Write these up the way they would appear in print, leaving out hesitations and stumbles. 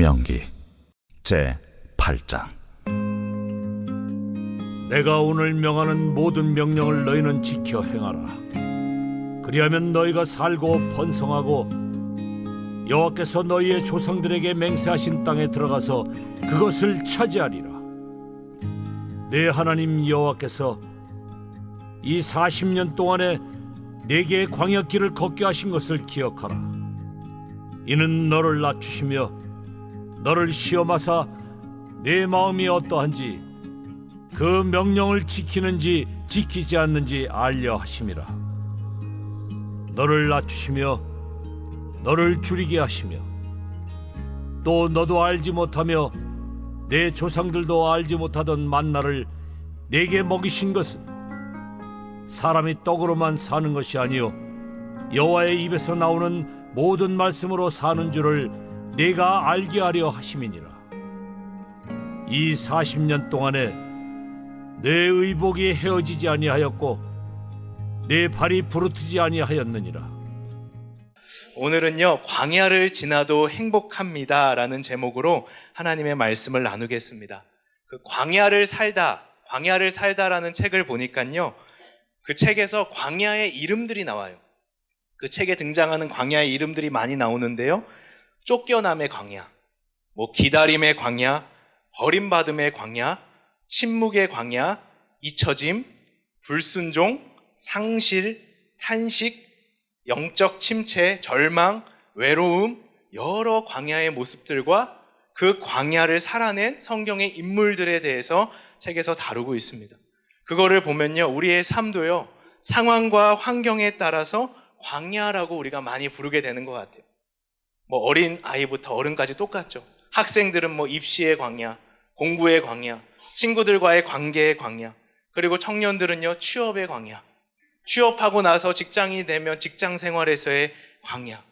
신명기 제8장. 내가 오늘 명하는 모든 명령을 너희는 지켜 행하라. 그리하면 너희가 살고 번성하고 여호와께서 너희의 조상들에게 맹세하신 땅에 들어가서 그것을 차지하리라. 내 하나님 여호와께서 이 40년 동안에 내게 광야길을 걷게 하신 것을 기억하라. 이는 너를 낮추시며 너를 시험하사 내 마음이 어떠한지 그 명령을 지키는지 지키지 않는지 알려 하심이라. 너를 낮추시며 너를 줄이게 하시며 또 너도 알지 못하며 내 조상들도 알지 못하던 만나를 내게 먹이신 것은 사람이 떡으로만 사는 것이 아니요 여호와의 입에서 나오는 모든 말씀으로 사는 줄을 내가 알게 하려 하심이니라. 이 40년 동안에 내 의복이 헤어지지 아니하였고 내 발이 부르트지 아니하였느니라. 오늘은요, 광야를 지나도 행복합니다 라는 제목으로 하나님의 말씀을 나누겠습니다. 그 광야를 살다라는 책을 보니까요, 그 책에서 광야의 이름들이 나와요. 그 책에 등장하는 광야의 이름들이 많이 나오는데요, 쫓겨남의 광야, 기다림의 광야, 버림받음의 광야, 침묵의 광야, 잊혀짐, 불순종, 상실, 탄식, 영적 침체, 절망, 외로움, 여러 광야의 모습들과 그 광야를 살아낸 성경의 인물들에 대해서 책에서 다루고 있습니다. 그거를 보면요, 우리의 삶도요, 상황과 환경에 따라서 광야라고 우리가 많이 부르게 되는 것 같아요. 어린 아이부터 어른까지 똑같죠. 학생들은 입시의 광야, 공부의 광야, 친구들과의 관계의 광야, 그리고 청년들은요, 취업의 광야, 취업하고 나서 직장이 되면 직장 생활에서의 광야,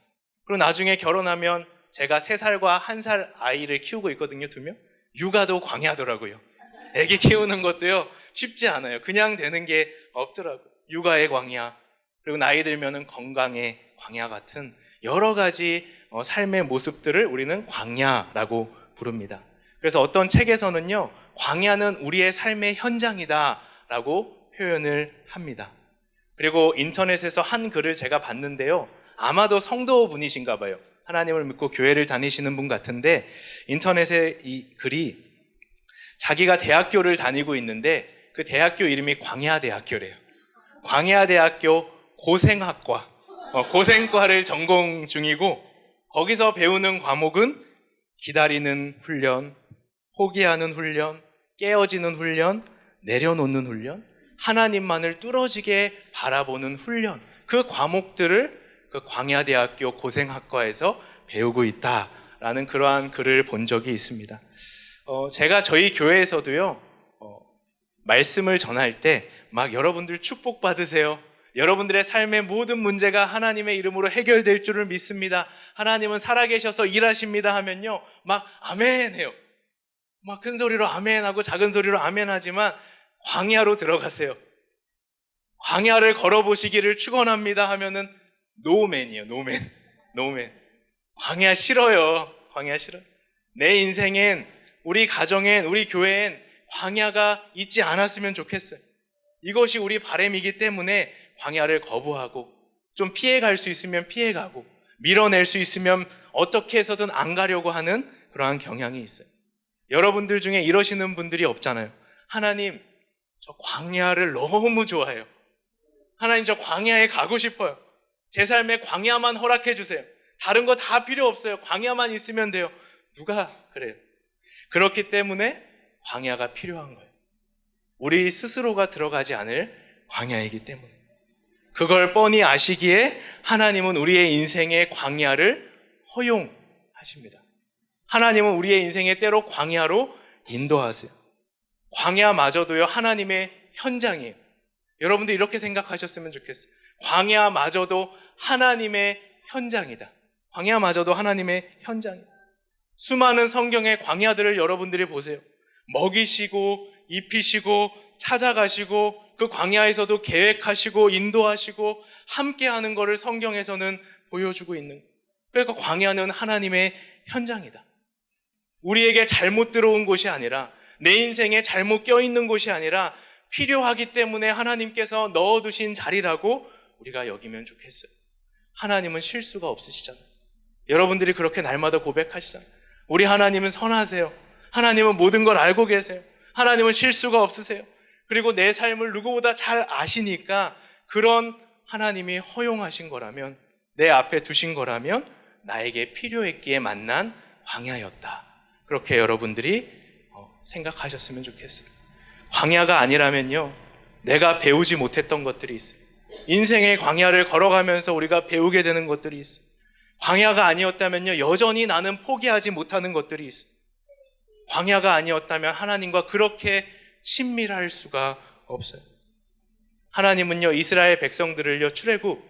그리고 나중에 결혼하면 제가 3살과 1살 아이를 키우고 있거든요, 2명. 육아도 광야더라고요. 애기 키우는 것도요, 쉽지 않아요. 그냥 되는 게 없더라고요. 육아의 광야, 그리고 나이 들면은 건강의 광야 같은 여러 가지 삶의 모습들을 우리는 광야라고 부릅니다. 그래서 어떤 책에서는요, 광야는 우리의 삶의 현장이다라고 표현을 합니다. 그리고 인터넷에서 한 글을 제가 봤는데요, 아마도 성도분이신가 봐요. 하나님을 믿고 교회를 다니시는 분 같은데, 인터넷에 이 글이 자기가 대학교를 다니고 있는데 그 대학교 이름이 광야대학교래요. 광야대학교 고생학과, 고생과를 전공 중이고, 거기서 배우는 과목은 기다리는 훈련, 포기하는 훈련, 깨어지는 훈련, 내려놓는 훈련, 하나님만을 뚫어지게 바라보는 훈련, 그 과목들을 그 광야대학교 고생학과에서 배우고 있다라는 그러한 글을 본 적이 있습니다. 제가 저희 교회에서도요, 말씀을 전할 때 여러분들 축복받으세요, 여러분들의 삶의 모든 문제가 하나님의 이름으로 해결될 줄을 믿습니다, 하나님은 살아계셔서 일하십니다 하면요, 아멘 해요. 큰 소리로 아멘 하고 작은 소리로 아멘 하지만 광야로 들어가세요. 광야를 걸어보시기를 축원합니다 하면은 노맨이에요. 노맨. 광야 싫어요. 광야 싫어요. 내 인생엔, 우리 가정엔, 우리 교회엔 광야가 있지 않았으면 좋겠어요. 이것이 우리 바람이기 때문에 광야를 거부하고, 좀 피해갈 수 있으면 피해가고, 밀어낼 수 있으면 어떻게 해서든 안 가려고 하는 그러한 경향이 있어요. 여러분들 중에 이러시는 분들이 없잖아요. 하나님, 저 광야를 너무 좋아해요. 하나님, 저 광야에 가고 싶어요. 제 삶에 광야만 허락해 주세요. 다른 거 다 필요 없어요. 광야만 있으면 돼요. 누가 그래요? 그렇기 때문에 광야가 필요한 거예요. 우리 스스로가 들어가지 않을 광야이기 때문에. 그걸 뻔히 아시기에 하나님은 우리의 인생의 광야를 허용하십니다. 하나님은 우리의 인생의 때로 광야로 인도하세요. 광야마저도요, 하나님의 현장이에요. 여러분들 이렇게 생각하셨으면 좋겠어요. 광야마저도 하나님의 현장이다. 광야마저도 하나님의 현장이다. 수많은 성경의 광야들을 여러분들이 보세요. 먹이시고 입히시고 찾아가시고 그 광야에서도 계획하시고 인도하시고 함께하는 것을 성경에서는 보여주고 있는 거예요. 그러니까 광야는 하나님의 현장이다. 우리에게 잘못 들어온 곳이 아니라, 내 인생에 잘못 껴있는 곳이 아니라 필요하기 때문에 하나님께서 넣어두신 자리라고 우리가 여기면 좋겠어요. 하나님은 실수가 없으시잖아요. 여러분들이 그렇게 날마다 고백하시잖아요. 우리 하나님은 선하세요. 하나님은 모든 걸 알고 계세요. 하나님은 실수가 없으세요. 그리고 내 삶을 누구보다 잘 아시니까 그런 하나님이 허용하신 거라면, 내 앞에 두신 거라면 나에게 필요했기에 만난 광야였다. 그렇게 여러분들이 생각하셨으면 좋겠어요. 광야가 아니라면요, 내가 배우지 못했던 것들이 있어요. 인생의 광야를 걸어가면서 우리가 배우게 되는 것들이 있어요. 광야가 아니었다면요, 여전히 나는 포기하지 못하는 것들이 있어요. 광야가 아니었다면 하나님과 그렇게 친밀할 수가 없어요. 하나님은요, 이스라엘 백성들을요, 출애굽,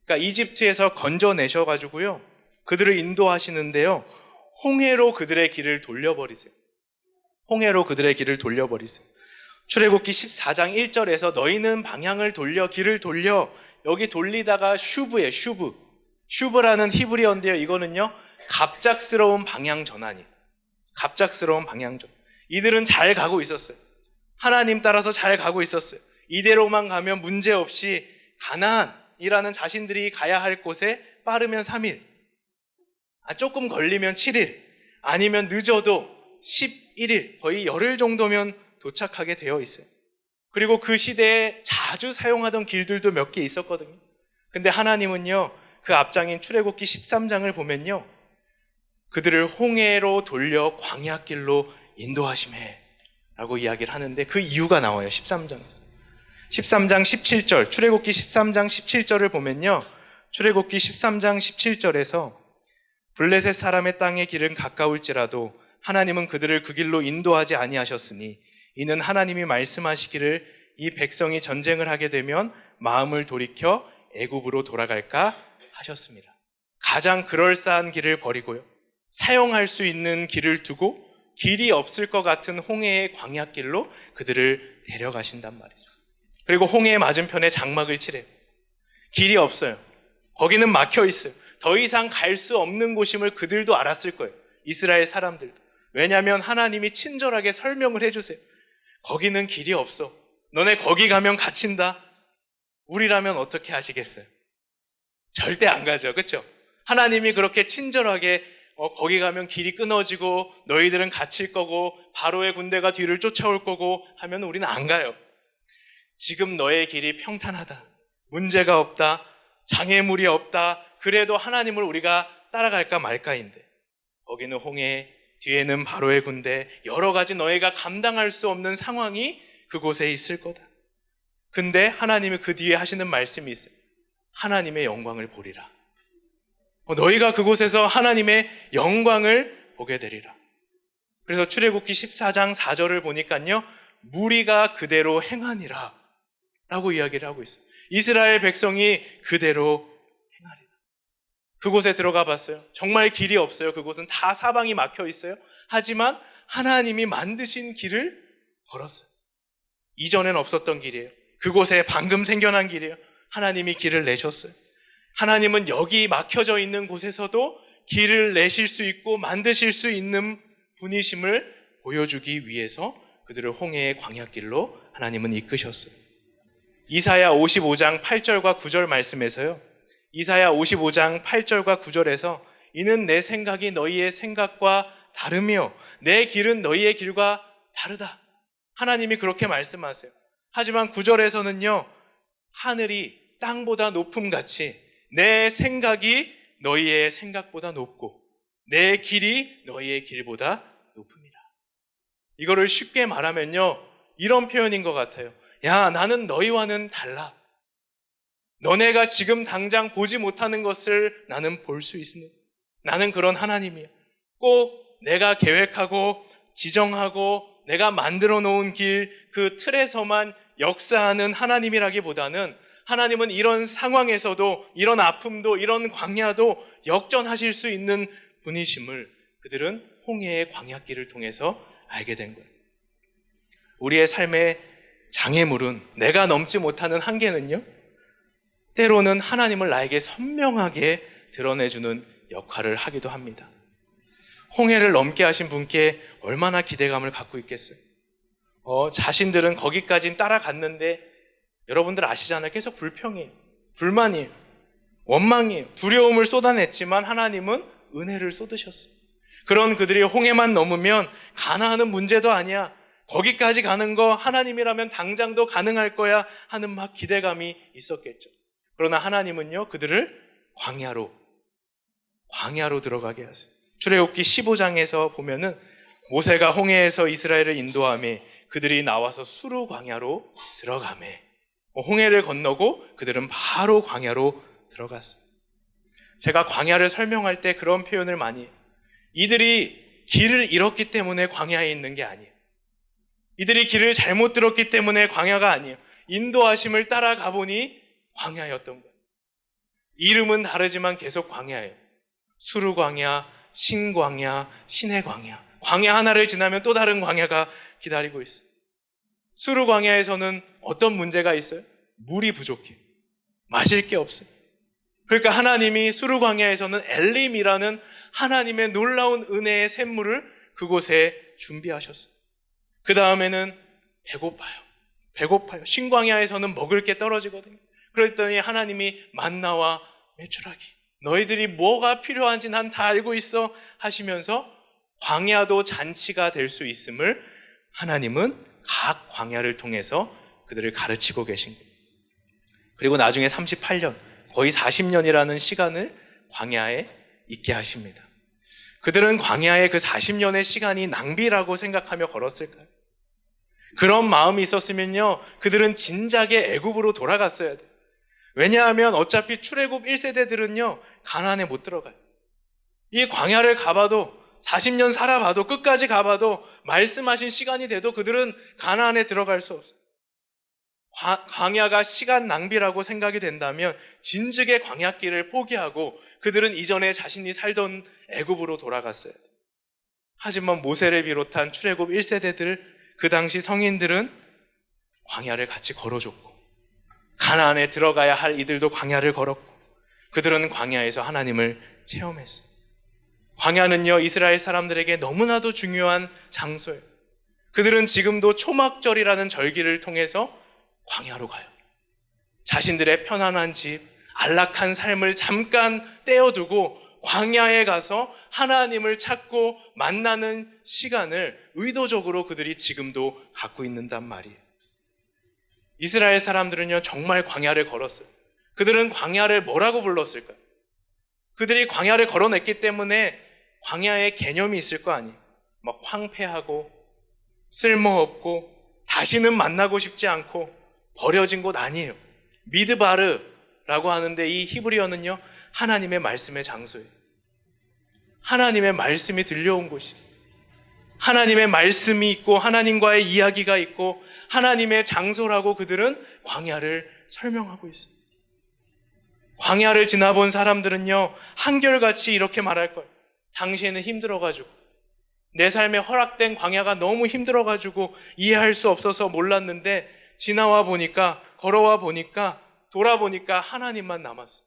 그러니까 이집트에서 건져내셔가지고요, 그들을 인도하시는데요, 홍해로 그들의 길을 돌려버리세요. 홍해로 그들의 길을 돌려버리세요. 출애굽기 14장 1절에서 너희는 방향을 돌려, 길을 돌려, 여기 돌리다가 슈브예요, 슈브. 슈브라는 히브리어인데요, 이거는요, 갑작스러운 방향 전환이에요. 갑작스러운 방향 전환. 이들은 잘 가고 있었어요. 하나님 따라서 잘 가고 있었어요. 이대로만 가면 문제없이 가나안이라는 자신들이 가야 할 곳에 빠르면 3일, 조금 걸리면 7일, 아니면 늦어도 11일, 거의 열흘 정도면 도착하게 되어 있어요. 그리고 그 시대에 자주 사용하던 길들도 몇 개 있었거든요. 근데 하나님은요, 그 앞장인 출애굽기 13장을 보면요, 그들을 홍해로 돌려 광야길로 인도하시매 라고 이야기를 하는데, 그 이유가 나와요. 13장에서 13장 17절, 출애굽기 13장 17절을 보면요, 출애굽기 13장 17절에서 블레셋 사람의 땅의 길은 가까울지라도 하나님은 그들을 그 길로 인도하지 아니하셨으니 이는 하나님이 말씀하시기를 이 백성이 전쟁을 하게 되면 마음을 돌이켜 애굽으로 돌아갈까 하셨습니다. 가장 그럴싸한 길을 버리고요, 사용할 수 있는 길을 두고 길이 없을 것 같은 홍해의 광야길로 그들을 데려가신단 말이죠. 그리고 홍해 맞은편에 장막을 칠해요. 길이 없어요. 거기는 막혀 있어요. 더 이상 갈 수 없는 곳임을 그들도 알았을 거예요. 이스라엘 사람들도. 왜냐하면 하나님이 친절하게 설명을 해주세요. 거기는 길이 없어. 너네 거기 가면 갇힌다. 우리라면 어떻게 하시겠어요? 절대 안 가죠. 그렇죠? 하나님이 그렇게 친절하게 거기 가면 길이 끊어지고 너희들은 갇힐 거고 바로의 군대가 뒤를 쫓아올 거고 하면 우리는 안 가요. 지금 너의 길이 평탄하다, 문제가 없다, 장애물이 없다, 그래도 하나님을 우리가 따라갈까 말까인데, 거기는 홍해, 뒤에는 바로의 군대, 여러 가지 너희가 감당할 수 없는 상황이 그곳에 있을 거다. 근데 하나님이 그 뒤에 하시는 말씀이 있어요. 하나님의 영광을 보리라. 너희가 그곳에서 하나님의 영광을 보게 되리라. 그래서 출애굽기 14장 4절을 보니까요, 무리가 그대로 행하니라 라고 이야기를 하고 있어요. 이스라엘 백성이 그대로 행하리라. 그곳에 들어가 봤어요. 정말 길이 없어요. 그곳은 다 사방이 막혀 있어요. 하지만 하나님이 만드신 길을 걸었어요. 이전엔 없었던 길이에요. 그곳에 방금 생겨난 길이에요. 하나님이 길을 내셨어요. 하나님은 여기 막혀져 있는 곳에서도 길을 내실 수 있고 만드실 수 있는 분이심을 보여주기 위해서 그들을 홍해의 광야길로 하나님은 이끄셨어요. 이사야 55장 8절과 9절 말씀에서요, 이사야 55장 8절과 9절에서 이는 내 생각이 너희의 생각과 다르며 내 길은 너희의 길과 다르다. 하나님이 그렇게 말씀하세요. 하지만 9절에서는요, 하늘이 땅보다 높음같이 내 생각이 너희의 생각보다 높고 내 길이 너희의 길보다 높음이라. 이거를 쉽게 말하면요, 이런 표현인 것 같아요. 야, 나는 너희와는 달라. 너네가 지금 당장 보지 못하는 것을 나는 볼 수 있으니 나는 그런 하나님이야. 꼭 내가 계획하고 지정하고 내가 만들어 놓은 길, 그 틀에서만 역사하는 하나님이라기보다는 하나님은 이런 상황에서도, 이런 아픔도, 이런 광야도 역전하실 수 있는 분이심을 그들은 홍해의 광야길을 통해서 알게 된 거예요. 우리의 삶의 장애물은, 내가 넘지 못하는 한계는요, 때로는 하나님을 나에게 선명하게 드러내주는 역할을 하기도 합니다. 홍해를 넘게 하신 분께 얼마나 기대감을 갖고 있겠어요? 자신들은 거기까진 따라갔는데 여러분들 아시잖아요. 계속 불평이에요. 불만이에요. 원망이에요. 두려움을 쏟아냈지만 하나님은 은혜를 쏟으셨어요. 그런 그들이 홍해만 넘으면 가나안은 문제도 아니야. 거기까지 가는 거 하나님이라면 당장도 가능할 거야 하는 막 기대감이 있었겠죠. 그러나 하나님은요, 그들을 광야로 들어가게 하세요. 출애굽기 15장에서 보면은 모세가 홍해에서 이스라엘을 인도하며 그들이 나와서 수르 광야로 들어가매. 홍해를 건너고 그들은 바로 광야로 들어갔어요. 제가 광야를 설명할 때 그런 표현을 많이 해요. 이들이 길을 잃었기 때문에 광야에 있는 게 아니에요. 이들이 길을 잘못 들었기 때문에 광야가 아니에요. 인도하심을 따라가 보니 광야였던 거예요. 이름은 다르지만 계속 광야예요. 수르 광야, 신광야, 신의 광야. 광야 하나를 지나면 또 다른 광야가 기다리고 있어요. 수르 광야에서는 어떤 문제가 있어요? 물이 부족해요. 마실 게 없어요. 그러니까 하나님이 수르 광야에서는 엘림이라는 하나님의 놀라운 은혜의 샘물을 그곳에 준비하셨어요. 그 다음에는 배고파요. 신광야에서는 먹을 게 떨어지거든요. 그랬더니 하나님이 만나와 메추라기, 너희들이 뭐가 필요한지 난 다 알고 있어 하시면서 광야도 잔치가 될 수 있음을 하나님은 각 광야를 통해서 그들을 가르치고 계신 거예요. 그리고 나중에 38년, 거의 40년이라는 시간을 광야에 있게 하십니다. 그들은 광야의 그 40년의 시간이 낭비라고 생각하며 걸었을까요? 그런 마음이 있었으면요, 그들은 진작에 애굽으로 돌아갔어야 돼요. 왜냐하면 어차피 출애굽 1세대들은요 가나안에 못 들어가요. 이 광야를 가봐도 40년 살아봐도 끝까지 가봐도 말씀하신 시간이 돼도 그들은 가나안에 들어갈 수 없어요. 광야가 시간 낭비라고 생각이 된다면 진즉에 광야길을 포기하고 그들은 이전에 자신이 살던 애굽으로 돌아갔어요. 하지만 모세를 비롯한 출애굽 1세대들, 그 당시 성인들은 광야를 같이 걸어줬고 가나안에 들어가야 할 이들도 광야를 걸었고 그들은 광야에서 하나님을 체험했어요. 광야는요 이스라엘 사람들에게 너무나도 중요한 장소예요. 그들은 지금도 초막절이라는 절기를 통해서 광야로 가요. 자신들의 편안한 집, 안락한 삶을 잠깐 떼어두고 광야에 가서 하나님을 찾고 만나는 시간을 의도적으로 그들이 지금도 갖고 있는단 말이에요. 이스라엘 사람들은요 정말 광야를 걸었어요. 그들은 광야를 뭐라고 불렀을까요? 그들이 광야를 걸어냈기 때문에 광야의 개념이 있을 거 아니에요. 막 황폐하고 쓸모없고 다시는 만나고 싶지 않고 버려진 곳 아니에요. 미드바르라고 하는데 이 히브리어는요 하나님의 말씀의 장소예요. 하나님의 말씀이 들려온 곳이에요. 하나님의 말씀이 있고 하나님과의 이야기가 있고 하나님의 장소라고 그들은 광야를 설명하고 있어요. 광야를 지나본 사람들은요 한결같이 이렇게 말할 거예요. 당시에는 힘들어가지고 내 삶에 허락된 광야가 너무 힘들어가지고 이해할 수 없어서 몰랐는데 지나와 보니까, 걸어와 보니까, 돌아보니까 하나님만 남았어요.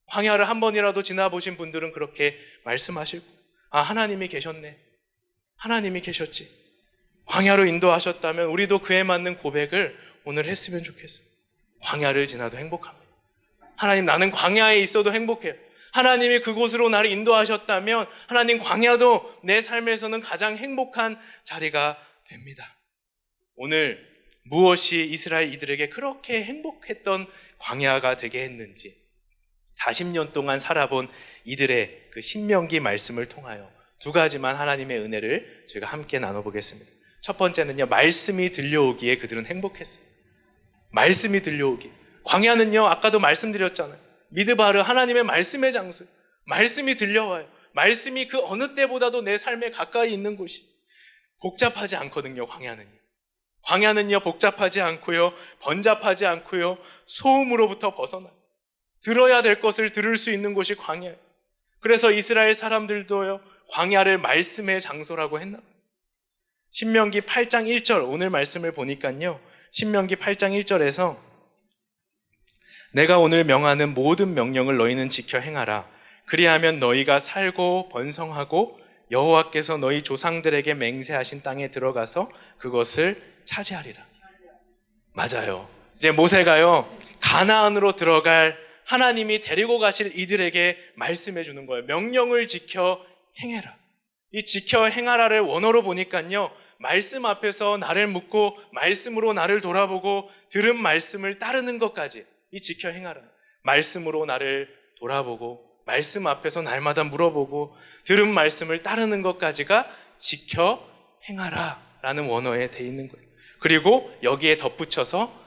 광야를 한 번이라도 지나보신 분들은 그렇게 말씀하실 거예요. 아, 하나님이 계셨네. 하나님이 계셨지. 광야로 인도하셨다면 우리도 그에 맞는 고백을 오늘 했으면 좋겠어요. 광야를 지나도 행복합니다. 하나님, 나는 광야에 있어도 행복해요. 하나님이 그곳으로 나를 인도하셨다면 하나님, 광야도 내 삶에서는 가장 행복한 자리가 됩니다. 오늘 무엇이 이스라엘 이들에게 그렇게 행복했던 광야가 되게 했는지 40년 동안 살아본 이들의 그 신명기 말씀을 통하여 두 가지만 하나님의 은혜를 저희가 함께 나눠보겠습니다. 첫 번째는요, 말씀이 들려오기에 그들은 행복했어요. 말씀이 들려오기. 광야는요, 아까도 말씀드렸잖아요. 미드바르, 하나님의 말씀의 장소예요. 말씀이 들려와요. 말씀이 그 어느 때보다도 내 삶에 가까이 있는 곳이. 복잡하지 않거든요, 광야는요. 광야는요, 복잡하지 않고요, 번잡하지 않고요, 소음으로부터 벗어나요. 들어야 될 것을 들을 수 있는 곳이 광야예요. 그래서 이스라엘 사람들도요, 광야를 말씀의 장소라고 했나 봐요. 신명기 8장 1절, 오늘 말씀을 보니까요, 신명기 8장 1절에서 내가 오늘 명하는 모든 명령을 너희는 지켜 행하라. 그리하면 너희가 살고 번성하고 여호와께서 너희 조상들에게 맹세하신 땅에 들어가서 그것을 차지하리라. 맞아요. 이제 모세가요, 가나안으로 들어갈 하나님이 데리고 가실 이들에게 말씀해 주는 거예요. 명령을 지켜 행해라. 이 지켜 행하라를 원어로 보니까요, 말씀 앞에서 나를 묻고 말씀으로 나를 돌아보고 들은 말씀을 따르는 것까지, 이 지켜 행하라. 말씀으로 나를 돌아보고 말씀 앞에서 날마다 물어보고 들은 말씀을 따르는 것까지가 지켜 행하라 라는 원어에 돼 있는 거예요. 그리고 여기에 덧붙여서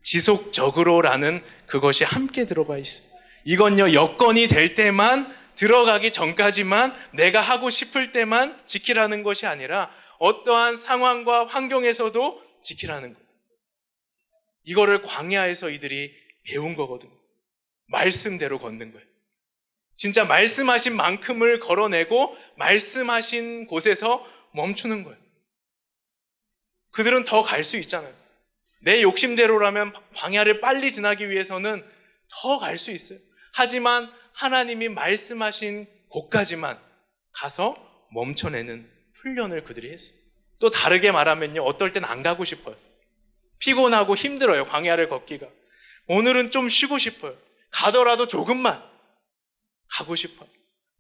지속적으로라는 그것이 함께 들어가 있어요. 이건요, 여건이 될 때만, 들어가기 전까지만, 내가 하고 싶을 때만 지키라는 것이 아니라 어떠한 상황과 환경에서도 지키라는 거예요. 이거를 광야에서 이들이 배운 거거든요. 말씀대로 걷는 거예요. 진짜 말씀하신 만큼을 걸어내고 말씀하신 곳에서 멈추는 거예요. 그들은 더 갈 수 있잖아요. 내 욕심대로라면 광야를 빨리 지나기 위해서는 더 갈 수 있어요. 하지만 하나님이 말씀하신 곳까지만 가서 멈춰내는 훈련을 그들이 했어요. 또 다르게 말하면요, 어떨 땐 안 가고 싶어요. 피곤하고 힘들어요, 광야를 걷기가. 오늘은 좀 쉬고 싶어요. 가더라도 조금만 가고 싶어요.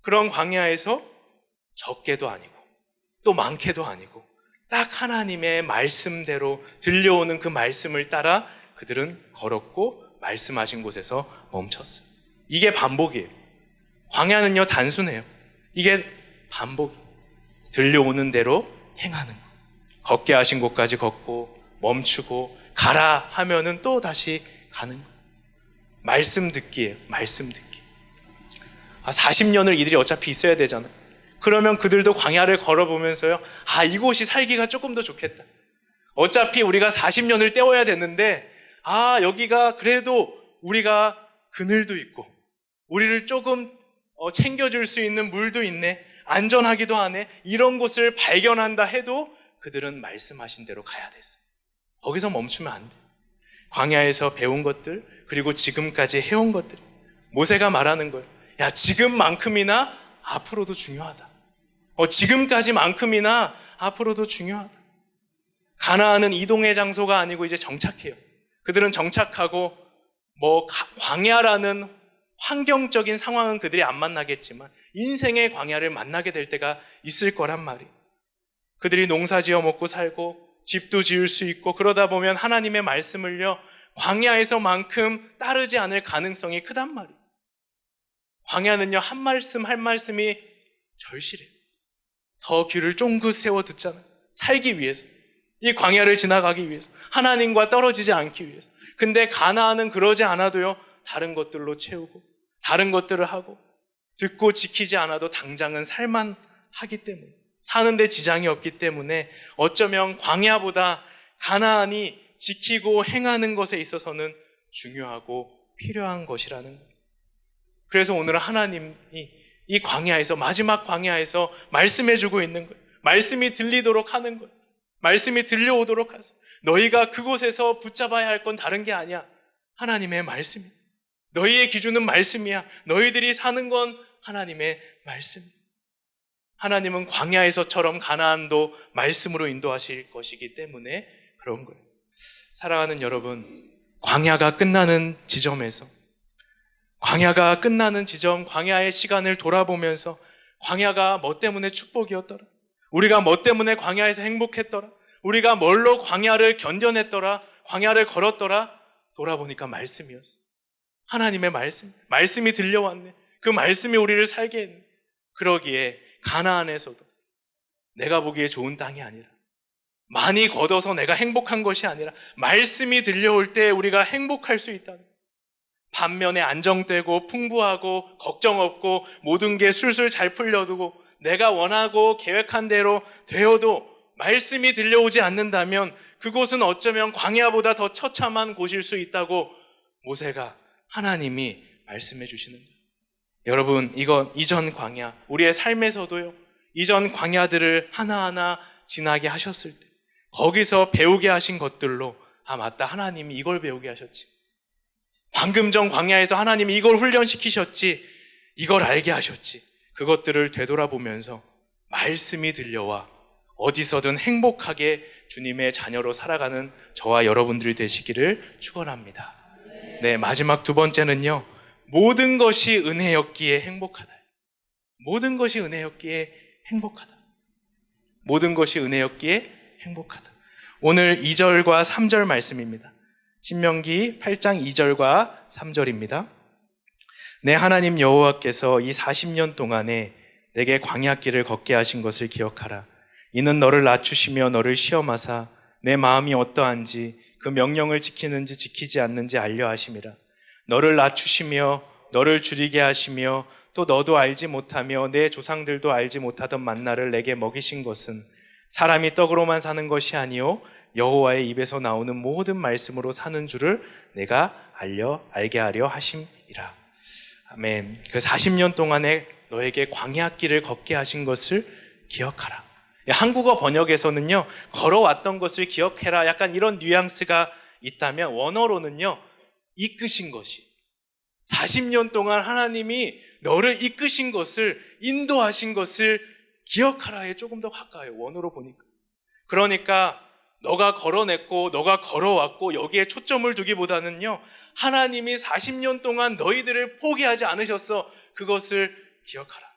그런 광야에서 적게도 아니고 또 많게도 아니고 딱 하나님의 말씀대로 들려오는 그 말씀을 따라 그들은 걸었고 말씀하신 곳에서 멈췄어요. 이게 반복이에요. 광야는요, 단순해요. 이게 반복이에요. 들려오는 대로 행하는 거. 걷게 하신 곳까지 걷고 멈추고 가라 하면은 또 다시 가는 거. 말씀 듣기예요. 말씀 듣기. 40년을 이들이 어차피 있어야 되잖아요. 그러면 그들도 광야를 걸어보면서요, 이곳이 살기가 조금 더 좋겠다. 어차피 우리가 40년을 때워야 되는데 여기가 그래도 우리가 그늘도 있고 우리를 조금 챙겨줄 수 있는 물도 있네, 안전하기도 하네, 이런 곳을 발견한다 해도 그들은 말씀하신 대로 가야 됐어요. 거기서 멈추면 안 돼. 광야에서 배운 것들, 그리고 지금까지 해온 것들, 모세가 말하는 거예요. 야, 지금만큼이나 앞으로도 중요하다. 지금까지만큼이나 앞으로도 중요하다. 가나안은 이동의 장소가 아니고 이제 정착해요. 그들은 정착하고 광야라는 환경적인 상황은 그들이 안 만나겠지만 인생의 광야를 만나게 될 때가 있을 거란 말이에요. 그들이 농사 지어 먹고 살고 집도 지을 수 있고 그러다 보면 하나님의 말씀을요, 광야에서만큼 따르지 않을 가능성이 크단 말이에요. 광야는요, 한 말씀 한 말씀이 절실해요. 더 귀를 쫑긋 세워 듣잖아요. 살기 위해서, 이 광야를 지나가기 위해서, 하나님과 떨어지지 않기 위해서. 근데 가나안은 그러지 않아도요, 다른 것들로 채우고 다른 것들을 하고 듣고 지키지 않아도 당장은 살만하기 때문에, 사는데 지장이 없기 때문에 어쩌면 광야보다 가나안이 지키고 행하는 것에 있어서는 중요하고 필요한 것이라는 거예요. 그래서 오늘은 하나님이 이 광야에서, 마지막 광야에서 말씀해주고 있는 거예요. 말씀이 들리도록 하는 거예요. 말씀이 들려오도록 하세요. 너희가 그곳에서 붙잡아야 할 건 다른 게 아니야. 하나님의 말씀이야. 너희의 기준은 말씀이야. 너희들이 사는 건 하나님의 말씀. 하나님은 광야에서처럼 가나안도 말씀으로 인도하실 것이기 때문에 그런 거예요. 사랑하는 여러분, 광야가 끝나는 지점에서, 광야가 끝나는 지점, 광야의 시간을 돌아보면서 광야가 뭐 때문에 축복이었더라, 우리가 뭐 때문에 광야에서 행복했더라, 우리가 뭘로 광야를 견뎌냈더라, 광야를 걸었더라, 돌아보니까 말씀이었어. 하나님의 말씀이 들려왔네. 그 말씀이 우리를 살게 했네. 그러기에 가나안에서도 내가 보기에 좋은 땅이 아니라, 많이 걷어서 내가 행복한 것이 아니라 말씀이 들려올 때 우리가 행복할 수 있다는 거예요. 반면에 안정되고 풍부하고 걱정 없고 모든 게 술술 잘 풀려두고 내가 원하고 계획한 대로 되어도 말씀이 들려오지 않는다면 그곳은 어쩌면 광야보다 더 처참한 곳일 수 있다고 모세가, 하나님이 말씀해 주시는 거예요. 여러분, 이건 이전 광야, 우리의 삶에서도요, 이전 광야들을 하나하나 지나게 하셨을 때 거기서 배우게 하신 것들로, 맞다, 하나님이 이걸 배우게 하셨지, 방금 전 광야에서 하나님이 이걸 훈련시키셨지, 이걸 알게 하셨지, 그것들을 되돌아보면서 말씀이 들려와 어디서든 행복하게 주님의 자녀로 살아가는 저와 여러분들이 되시기를 축원합니다. 네, 마지막 두 번째는요. 모든 것이 은혜였기에 행복하다. 모든 것이 은혜였기에 행복하다. 모든 것이 은혜였기에 행복하다. 오늘 2절과 3절 말씀입니다. 신명기 8장 2절과 3절입니다. 내 하나님 여호와께서 이 40년 동안에 내게 광야길을 걷게 하신 것을 기억하라. 이는 너를 낮추시며 너를 시험하사 내 마음이 어떠한지 그 명령을 지키는지 지키지 않는지 알려 하심이라. 너를 낮추시며 너를 줄이게 하시며 또 너도 알지 못하며 내 조상들도 알지 못하던 만나를 내게 먹이신 것은 사람이 떡으로만 사는 것이 아니요 여호와의 입에서 나오는 모든 말씀으로 사는 줄을 내가 알게 하려 하심이라. 아멘. 그 40년 동안에 너에게 광야길을 걷게 하신 것을 기억하라. 한국어 번역에서는요, 걸어왔던 것을 기억해라, 약간 이런 뉘앙스가 있다면 원어로는요, 이끄신 것이, 40년 동안 하나님이 너를 이끄신 것을, 인도하신 것을 기억하라에 조금 더 가까워요. 원어로 보니까. 그러니까 너가 걸어냈고 너가 걸어왔고 여기에 초점을 두기보다는요, 하나님이 40년 동안 너희들을 포기하지 않으셨어. 그것을 기억하라.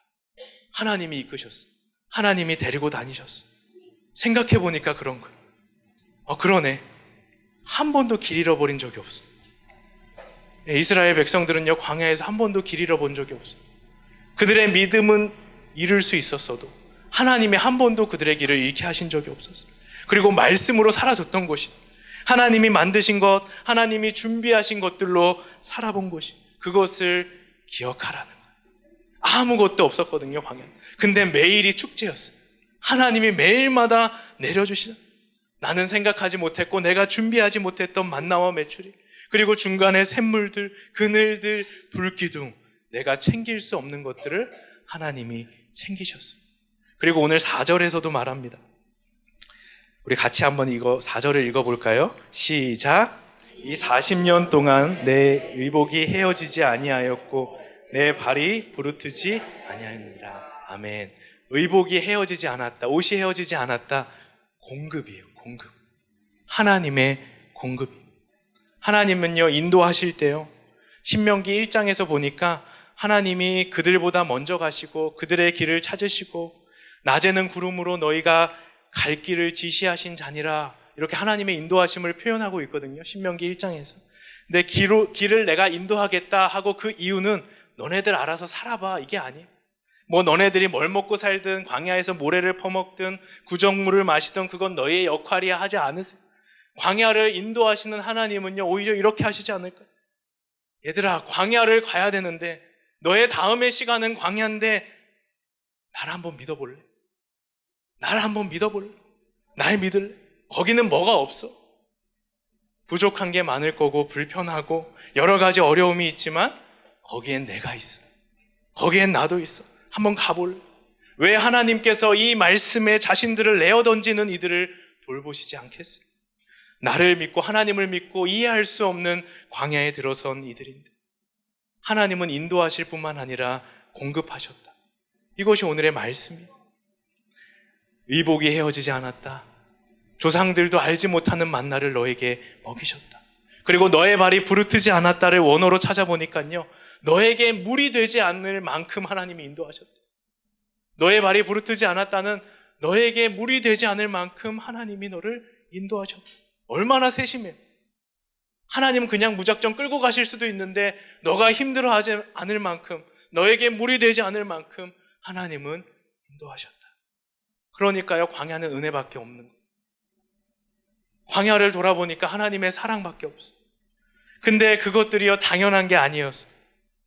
하나님이 이끄셨어. 하나님이 데리고 다니셨어. 생각해 보니까 그런 거예요. 그러네. 한 번도 길 잃어버린 적이 없어. 이스라엘 백성들은요, 광야에서 한 번도 길 잃어본 적이 없어. 그들의 믿음은 잃을 수 있었어도 하나님이 한 번도 그들의 길을 잃게 하신 적이 없었어. 그리고 말씀으로 살아졌던 곳이, 하나님이 만드신 것, 하나님이 준비하신 것들로 살아본 곳이, 그것을 기억하라는 거예요. 아무것도 없었거든요, 광야는. 근데 매일이 축제였어요. 하나님이 매일마다 내려주시다. 나는 생각하지 못했고 내가 준비하지 못했던 만나와 메추리, 그리고 중간에 샘물들, 그늘들, 불기둥, 내가 챙길 수 없는 것들을 하나님이 챙기셨어요. 그리고 오늘 4절에서도 말합니다. 우리 같이 한번 이거 4절을 읽어볼까요? 시작. 이 40년 동안 내 의복이 헤어지지 아니하였고 내 발이 부르트지 아니하였느니라. 아멘. 의복이 헤어지지 않았다, 옷이 헤어지지 않았다. 공급이에요, 공급. 하나님의 공급. 하나님은요, 인도하실 때요, 신명기 1장에서 보니까 하나님이 그들보다 먼저 가시고 그들의 길을 찾으시고 낮에는 구름으로 너희가 갈 길을 지시하신 자니라, 이렇게 하나님의 인도하심을 표현하고 있거든요, 신명기 1장에서. 근데 길을 내가 인도하겠다 하고 그 이유는 너네들 알아서 살아봐, 이게 아니에요. 뭐 너네들이 뭘 먹고 살든 광야에서 모래를 퍼먹든 구정물을 마시든 그건 너희의 역할이야 하지 않으세요. 광야를 인도하시는 하나님은요, 오히려 이렇게 하시지 않을까요? 얘들아, 광야를 가야 되는데 너의 다음의 시간은 광야인데 나를 한번 믿어볼래? 나를 한번 믿어볼래? 날 믿을래? 거기는 뭐가 없어? 부족한 게 많을 거고 불편하고 여러 가지 어려움이 있지만 거기엔 내가 있어. 거기엔 나도 있어. 한번 가볼래? 왜 하나님께서 이 말씀에 자신들을 내어던지는 이들을 돌보시지 않겠어요? 나를 믿고 하나님을 믿고 이해할 수 없는 광야에 들어선 이들인데 하나님은 인도하실 뿐만 아니라 공급하셨다. 이것이 오늘의 말씀이에요. 의복이 헤어지지 않았다. 조상들도 알지 못하는 만나를 너에게 먹이셨다. 그리고 너의 발이 부르트지 않았다를 원어로 찾아보니까요, 너에게 물이 되지 않을 만큼 하나님이 인도하셨다. 너의 발이 부르트지 않았다는 너에게 물이 되지 않을 만큼 하나님이 너를 인도하셨다. 얼마나 세심해. 하나님은 그냥 무작정 끌고 가실 수도 있는데 너가 힘들어하지 않을 만큼, 너에게 물이 되지 않을 만큼 하나님은 인도하셨다. 그러니까요, 광야는 은혜밖에 없는 거예요. 광야를 돌아보니까 하나님의 사랑밖에 없어요. 근데 그것들이요, 당연한 게 아니었어요.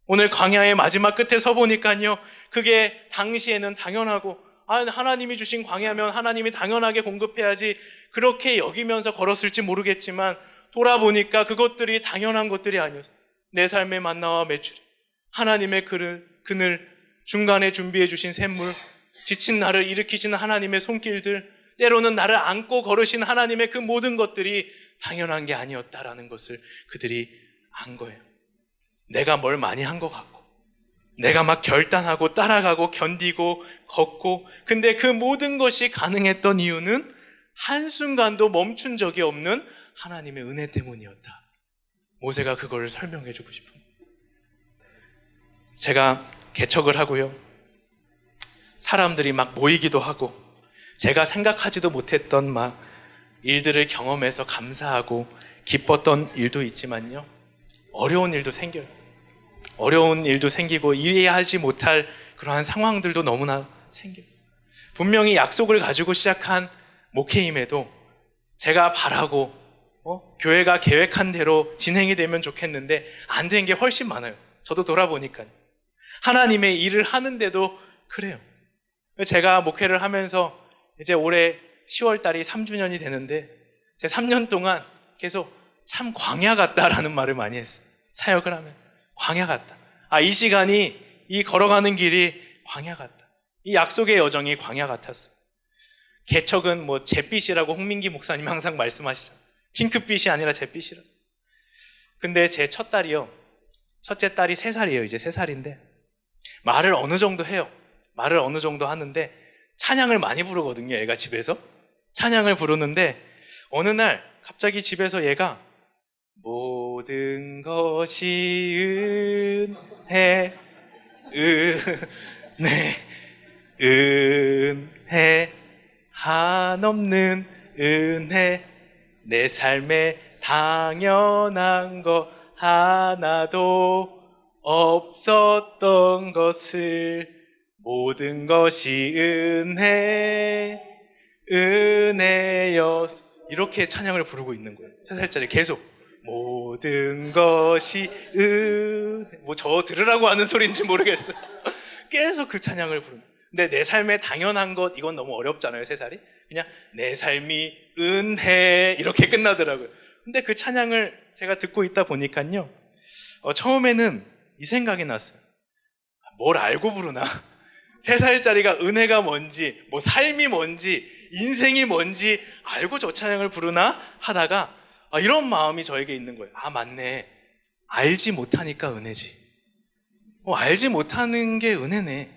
오늘 광야의 마지막 끝에 서 보니까요, 그게 당시에는 당연하고, 하나님이 주신 광야면 하나님이 당연하게 공급해야지, 그렇게 여기면서 걸었을지 모르겠지만 돌아보니까 그것들이 당연한 것들이 아니었어요. 내 삶의 만나와 메추리, 하나님의 그늘, 중간에 준비해 주신 샘물, 지친 나를 일으키시는 하나님의 손길들, 때로는 나를 안고 걸으신 하나님의 그 모든 것들이 당연한 게 아니었다라는 것을 그들이 안 거예요. 내가 뭘 많이 한 것 같고, 내가 막 결단하고 따라가고 견디고 걷고, 근데 그 모든 것이 가능했던 이유는 한순간도 멈춘 적이 없는 하나님의 은혜 때문이었다. 모세가 그걸 설명해 주고 싶은 거예요. 제가 개척을 하고요, 사람들이 막 모이기도 하고, 제가 생각하지도 못했던 막 일들을 경험해서 감사하고 기뻤던 일도 있지만요, 어려운 일도 생겨요. 어려운 일도 생기고 이해하지 못할 그러한 상황들도 너무나 생겨요. 분명히 약속을 가지고 시작한 목회임에도 제가 바라고 교회가 계획한 대로 진행이 되면 좋겠는데 안 된 게 훨씬 많아요. 저도 돌아보니까요. 하나님의 일을 하는데도 그래요. 제가 목회를 하면서 이제 올해 10월 달이 3주년이 되는데, 제 3년 동안 계속 참 광야 같다라는 말을 많이 했어요. 사역을 하면 광야 같다. 이 시간이, 이 걸어가는 길이 광야 같다. 이 약속의 여정이 광야 같았어요. 개척은 뭐 잿빛이라고 홍민기 목사님 항상 말씀하시잖아요. 핑크빛이 아니라 잿빛이라. 근데 제 첫 딸이요, 첫째 딸이 3살이에요. 이제 3살인데 말을 어느 정도 해요. 말을 어느 정도 하는데 찬양을 많이 부르거든요. 얘가 집에서 찬양을 부르는데 어느 날 갑자기 집에서 얘가 모든 것이 은혜, 은혜, 한없는 은혜, 내 삶에 당연한 것 하나도 없었던 것을, 모든 것이 은혜였, 이렇게 찬양을 부르고 있는 거예요. 3살짜리 계속 모든 것이 뭐 저 들으라고 하는 소리인지 모르겠어요. 계속 그 찬양을 부르는. 근데 내 삶에 당연한 것, 이건 너무 어렵잖아요. 3살이 그냥 내 삶이 은혜 이렇게 끝나더라고요. 근데 그 찬양을 제가 듣고 있다 보니까요, 처음에는 이 생각이 났어요. 뭘 알고 부르나? 3살짜리가 은혜가 뭔지, 뭐 삶이 뭔지, 인생이 뭔지 알고 저 찬양을 부르나 하다가 이런 마음이 저에게 있는 거예요. 맞네, 알지 못하니까 은혜지. 알지 못하는 게 은혜네.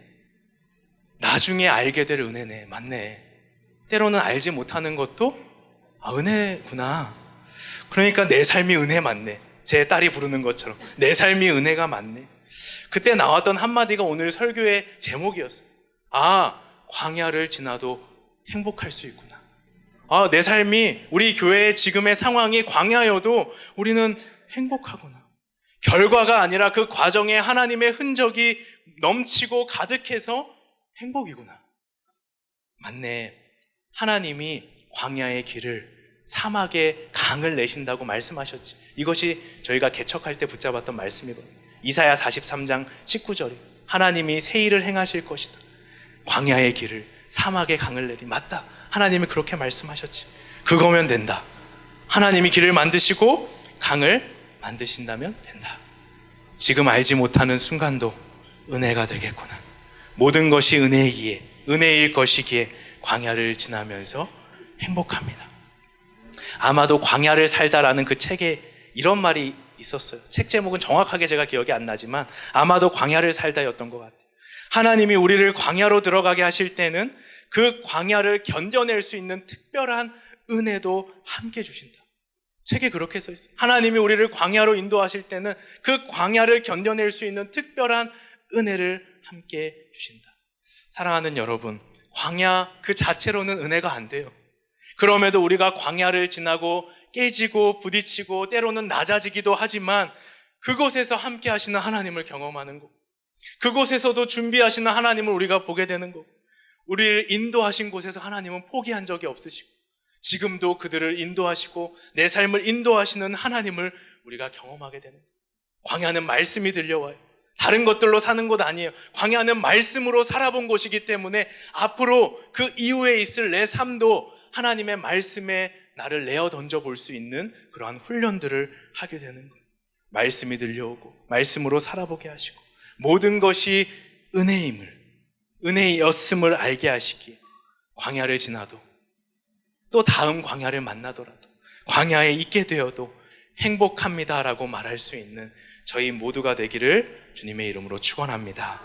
나중에 알게 될 은혜네. 맞네. 때로는 알지 못하는 것도 은혜구나. 그러니까 내 삶이 은혜 맞네. 제 딸이 부르는 것처럼 내 삶이 은혜가 맞네. 그때 나왔던 한마디가 오늘 설교의 제목이었어요. 광야를 지나도 행복할 수 있구나. 내 삶이, 우리 교회의 지금의 상황이 광야여도 우리는 행복하구나. 결과가 아니라 그 과정에 하나님의 흔적이 넘치고 가득해서 행복이구나. 맞네. 하나님이 광야의 길을, 사막의 강을 내신다고 말씀하셨지. 이것이 저희가 개척할 때 붙잡았던 말씀이거든요. 이사야 43장 19절이 하나님이 새 일을 행하실 것이다. 광야의 길을, 사막의 강을 내리. 맞다. 하나님이 그렇게 말씀하셨지. 그거면 된다. 하나님이 길을 만드시고 강을 만드신다면 된다. 지금 알지 못하는 순간도 은혜가 되겠구나. 모든 것이 은혜이기에, 은혜일 것이기에 광야를 지나면서 행복합니다. 아마도 광야를 살다라는 그 책에 이런 말이 있었어요. 책 제목은 정확하게 제가 기억이 안 나지만 아마도 광야를 살다였던 것 같아요. 하나님이 우리를 광야로 들어가게 하실 때는 그 광야를 견뎌낼 수 있는 특별한 은혜도 함께 주신다. 책에 그렇게 써 있어요. 하나님이 우리를 광야로 인도하실 때는 그 광야를 견뎌낼 수 있는 특별한 은혜를 함께 주신다. 사랑하는 여러분, 광야 그 자체로는 은혜가 안 돼요. 그럼에도 우리가 광야를 지나고 깨지고 부딪히고 때로는 낮아지기도 하지만 그곳에서 함께 하시는 하나님을 경험하는 것, 그곳에서도 준비하시는 하나님을 우리가 보게 되는 것, 우리를 인도하신 곳에서 하나님은 포기한 적이 없으시고 지금도 그들을 인도하시고 내 삶을 인도하시는 하나님을 우리가 경험하게 되는 것. 광야는 말씀이 들려와요. 다른 것들로 사는 곳 아니에요. 광야는 말씀으로 살아본 곳이기 때문에 앞으로 그 이후에 있을 내 삶도 하나님의 말씀에 나를 내어 던져볼 수 있는 그러한 훈련들을 하게 되는 거예요. 말씀이 들려오고 말씀으로 살아보게 하시고 모든 것이 은혜임을, 은혜였음을 알게 하시기에 광야를 지나도 또 다음 광야를 만나더라도 광야에 있게 되어도 행복합니다라고 말할 수 있는 저희 모두가 되기를 주님의 이름으로 축원합니다.